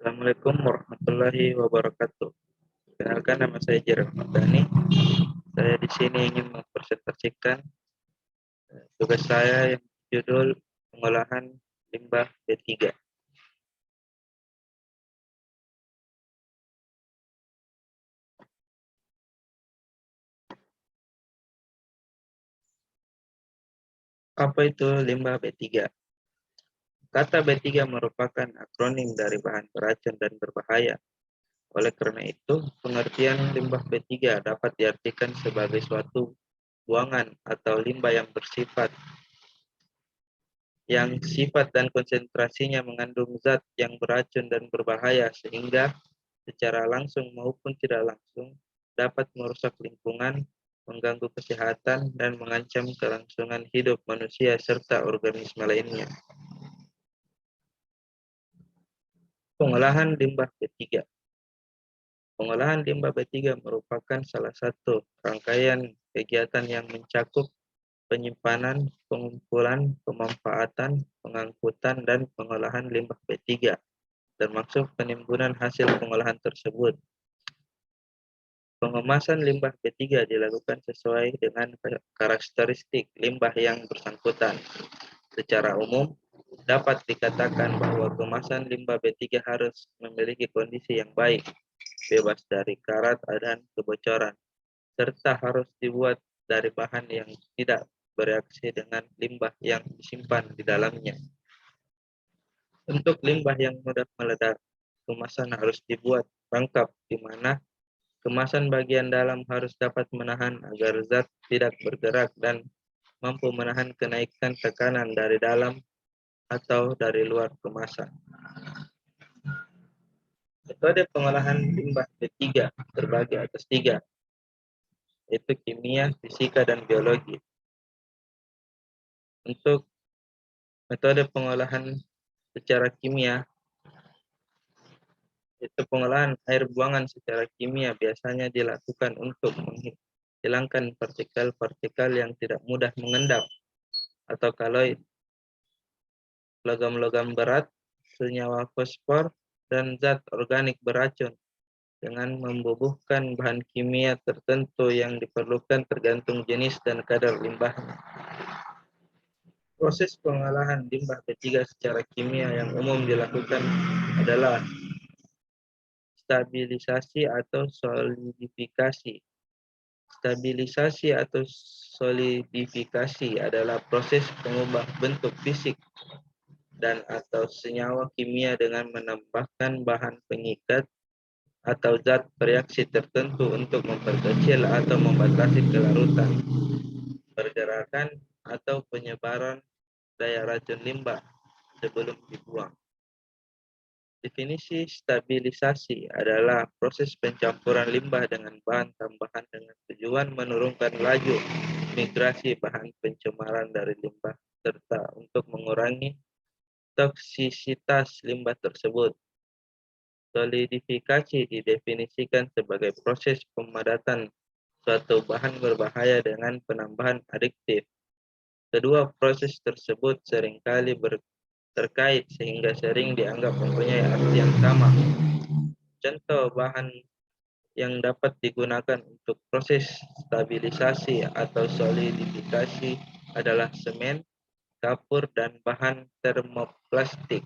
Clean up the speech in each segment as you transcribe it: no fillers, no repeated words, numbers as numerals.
Assalamualaikum warahmatullahi wabarakatuh. Perkenalkan, nama saya Jeremy Mardani. Saya di sini ingin mempresentasikan tugas saya yang judul pengolahan limbah B3. Apa itu limbah B3? Kata B3 merupakan akronim dari bahan beracun dan berbahaya. Oleh karena itu, pengertian limbah B3 dapat diartikan sebagai suatu buangan atau limbah yang sifat dan konsentrasinya mengandung zat yang beracun dan berbahaya sehingga secara langsung maupun tidak langsung dapat merusak lingkungan, mengganggu kesehatan, dan mengancam kelangsungan hidup manusia serta organisme lainnya. Pengolahan limbah B3. Pengolahan limbah B3 merupakan salah satu rangkaian kegiatan yang mencakup penyimpanan, pengumpulan, pemanfaatan, pengangkutan, dan pengolahan limbah B3, termasuk penimbunan hasil pengolahan tersebut. Pengemasan limbah B3 dilakukan sesuai dengan karakteristik limbah yang bersangkutan. Secara umum, dapat dikatakan bahwa kemasan limbah B3 harus memiliki kondisi yang baik, bebas dari karat dan kebocoran, serta harus dibuat dari bahan yang tidak bereaksi dengan limbah yang disimpan di dalamnya. Untuk limbah yang mudah meledak, kemasan harus dibuat lengkap di mana kemasan bagian dalam harus dapat menahan agar zat tidak bergerak dan mampu menahan kenaikan tekanan dari dalam atau dari luar kemasan. Metode pengolahan limbah B3 terbagi atas 3, yaitu kimia, fisika, dan biologi. Untuk metode pengolahan secara kimia, itu pengolahan air buangan secara kimia biasanya dilakukan untuk menghilangkan partikel-partikel yang tidak mudah mengendap atau kaloid, logam-logam berat, senyawa fosfor, dan zat organik beracun dengan membubuhkan bahan kimia tertentu yang diperlukan tergantung jenis dan kadar limbahnya. Proses pengolahan limbah B3 secara kimia yang umum dilakukan adalah stabilisasi atau solidifikasi. Stabilisasi atau solidifikasi adalah proses pengubah bentuk fisik dan atau senyawa kimia dengan menambahkan bahan pengikat atau zat bereaksi tertentu untuk memperkecil atau membatasi kelarutan, pergerakan, atau penyebaran daya racun limbah sebelum dibuang. Definisi stabilisasi adalah proses pencampuran limbah dengan bahan tambahan dengan tujuan menurunkan laju migrasi bahan pencemaran dari limbah serta untuk mengurangi toksisitas limbah tersebut. Solidifikasi didefinisikan sebagai proses pemadatan suatu bahan berbahaya dengan penambahan adiktif. Kedua proses tersebut seringkali terkait sehingga sering dianggap mempunyai arti yang sama. Contoh bahan yang dapat digunakan untuk proses stabilisasi atau solidifikasi adalah semen, kapur, dan bahan termoplastik.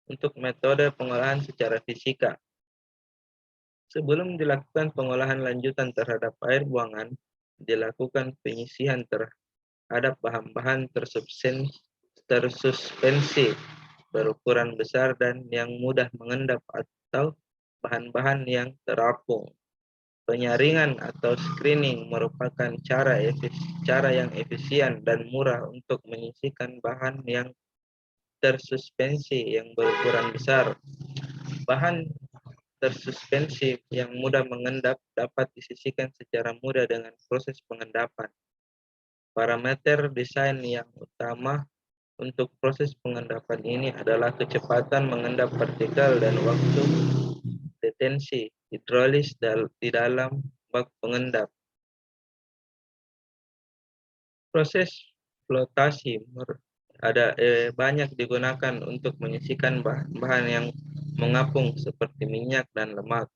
Untuk metode pengolahan secara fisika, sebelum dilakukan pengolahan lanjutan terhadap air buangan, dilakukan penyisihan terhadap bahan-bahan tersuspensi berukuran besar dan yang mudah mengendap atau bahan-bahan yang terapung. Penyaringan atau screening merupakan cara yang efisien dan murah untuk menyisihkan bahan yang tersuspensi yang berukuran besar. Bahan tersuspensi yang mudah mengendap dapat disisihkan secara mudah dengan proses pengendapan. Parameter desain yang utama untuk proses pengendapan ini adalah kecepatan mengendap partikel dan waktu detensi hidrolis di dalam bak pengendap. Proses flotasi banyak digunakan untuk menyisihkan bahan-bahan yang mengapung seperti minyak dan lemak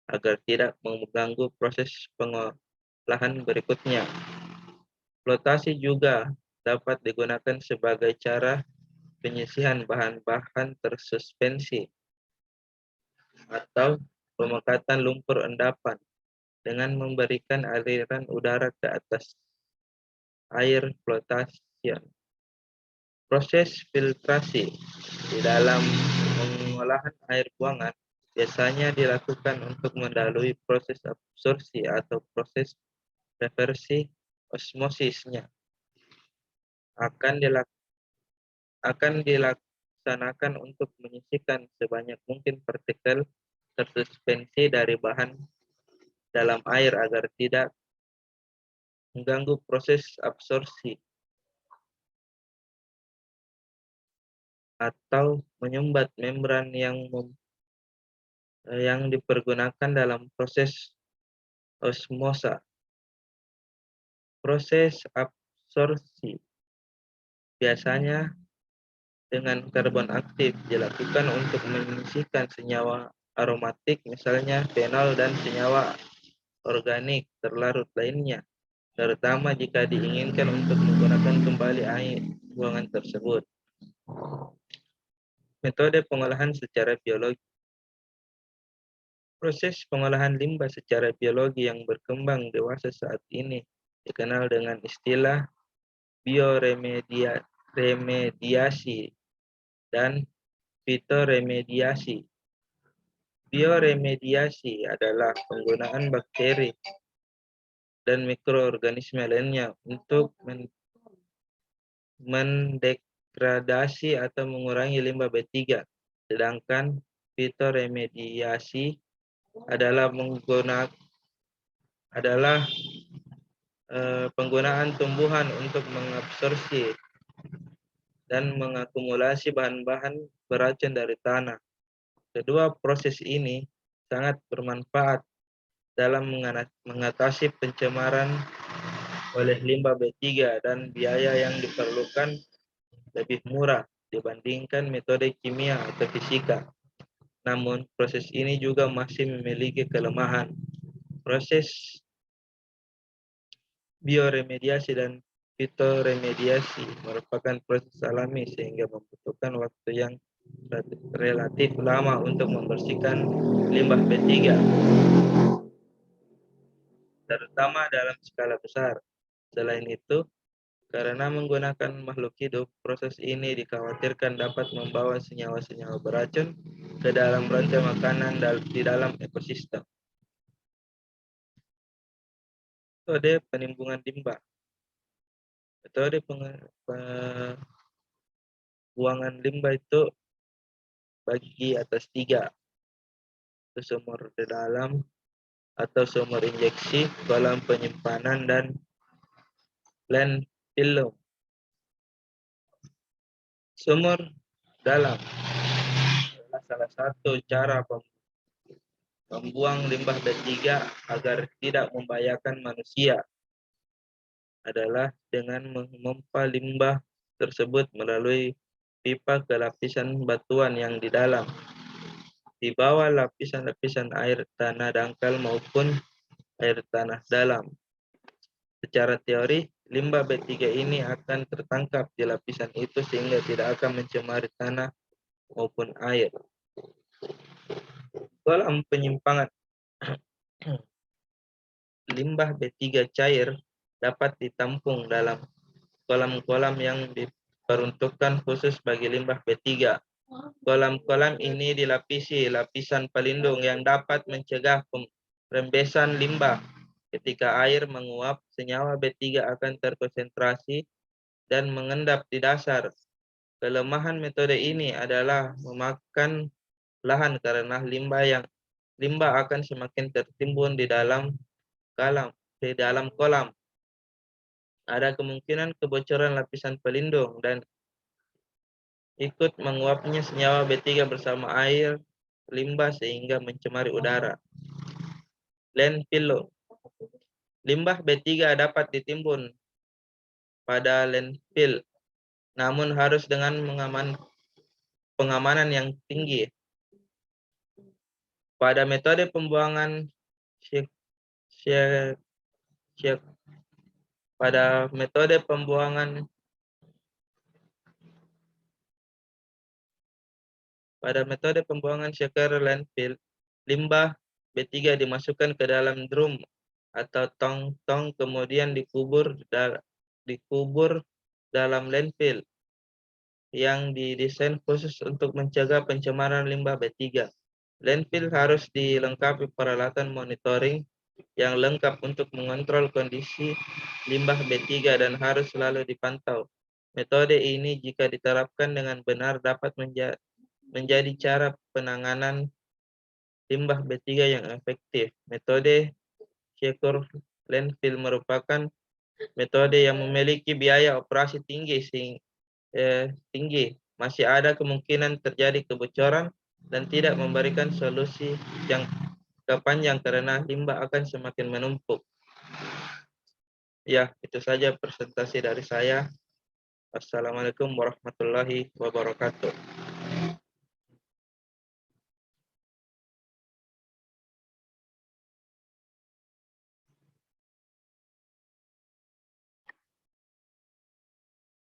agar tidak mengganggu proses pengolahan berikutnya. Flotasi juga dapat digunakan sebagai cara penyisihan bahan-bahan tersuspensi atau pemekatan lumpur endapan dengan memberikan aliran udara ke atas air flotation. Proses filtrasi di dalam pengolahan air buangan biasanya dilakukan untuk mendahului proses absorpsi atau proses reversi osmosisnya. Akan dilaksanakan untuk menyisihkan sebanyak mungkin partikel tersuspensi dari bahan dalam air agar tidak mengganggu proses absorpsi atau menyumbat membran yang dipergunakan dalam proses osmosa. Proses absorpsi biasanya dengan karbon aktif dilakukan untuk menyisihkan senyawa aromatik misalnya fenol dan senyawa organik terlarut lainnya, terutama jika diinginkan untuk menggunakan kembali air buangan tersebut. Metode pengolahan secara biologi. Proses pengolahan limbah secara biologi yang berkembang dewasa saat ini dikenal dengan istilah bioremediasi dan fitoremediasi. Bioremediasi adalah penggunaan bakteri dan mikroorganisme lainnya untuk mendegradasi atau mengurangi limbah B3. Sedangkan fitoremediasi adalah penggunaan tumbuhan untuk mengabsorpsi dan mengakumulasi bahan-bahan beracun dari tanah. Kedua proses ini sangat bermanfaat dalam mengatasi pencemaran oleh limbah B3 dan biaya yang diperlukan lebih murah dibandingkan metode kimia atau fisika. Namun, proses ini juga masih memiliki kelemahan. Proses bioremediasi dan fitoremediasi merupakan proses alami sehingga membutuhkan waktu yang relatif lama untuk membersihkan limbah B3, terutama dalam skala besar. Selain itu, karena menggunakan makhluk hidup, proses ini dikhawatirkan dapat membawa senyawa-senyawa beracun ke dalam rantai makanan di dalam ekosistem. Metode penimbunan limbah. Metode pembuangan limbah itu bagi atas 3, sumur di dalam atau sumur injeksi, kolam penyimpanan, dan landfill. Sumur dalam adalah salah satu cara membuang limbah B3 agar tidak membahayakan manusia adalah dengan memompa limbah tersebut melalui pipa ke lapisan batuan yang di dalam, di bawah lapisan-lapisan air tanah dangkal maupun air tanah dalam. Secara teori, limbah B3 ini akan tertangkap di lapisan itu sehingga tidak akan mencemari tanah maupun air. Kolam penyimpangan limbah B3 cair dapat ditampung dalam kolam-kolam yang diperuntukkan khusus bagi limbah B3. Kolam-kolam ini dilapisi lapisan pelindung yang dapat mencegah rembesan limbah. Ketika air menguap, senyawa B3 akan terkonsentrasi dan mengendap di dasar. Kelemahan metode ini adalah memakan lahan karena limbah akan semakin tertimbun di dalam kolam. Ada kemungkinan kebocoran lapisan pelindung dan ikut menguapnya senyawa B3 bersama air limbah sehingga mencemari udara. Landfill. Limbah B3 dapat ditimbun pada landfill. namun harus dengan pengamanan yang tinggi. Pada metode pembuangan pada metode pembuangan shaker landfill, limbah B3 dimasukkan ke dalam drum atau tong-tong kemudian dikubur dalam landfill yang didesain khusus untuk mencegah pencemaran limbah B3. Landfill harus dilengkapi peralatan monitoring yang lengkap untuk mengontrol kondisi limbah B3 dan harus selalu dipantau. Metode ini jika diterapkan dengan benar dapat menjadi cara penanganan limbah B3 yang efektif. Metode Secure Landfill merupakan metode yang memiliki biaya operasi tinggi, masih ada kemungkinan terjadi kebocoran dan tidak memberikan solusi jangka panjang karena limbah akan semakin menumpuk. Ya, itu saja presentasi dari saya. Wassalamualaikum warahmatullahi wabarakatuh.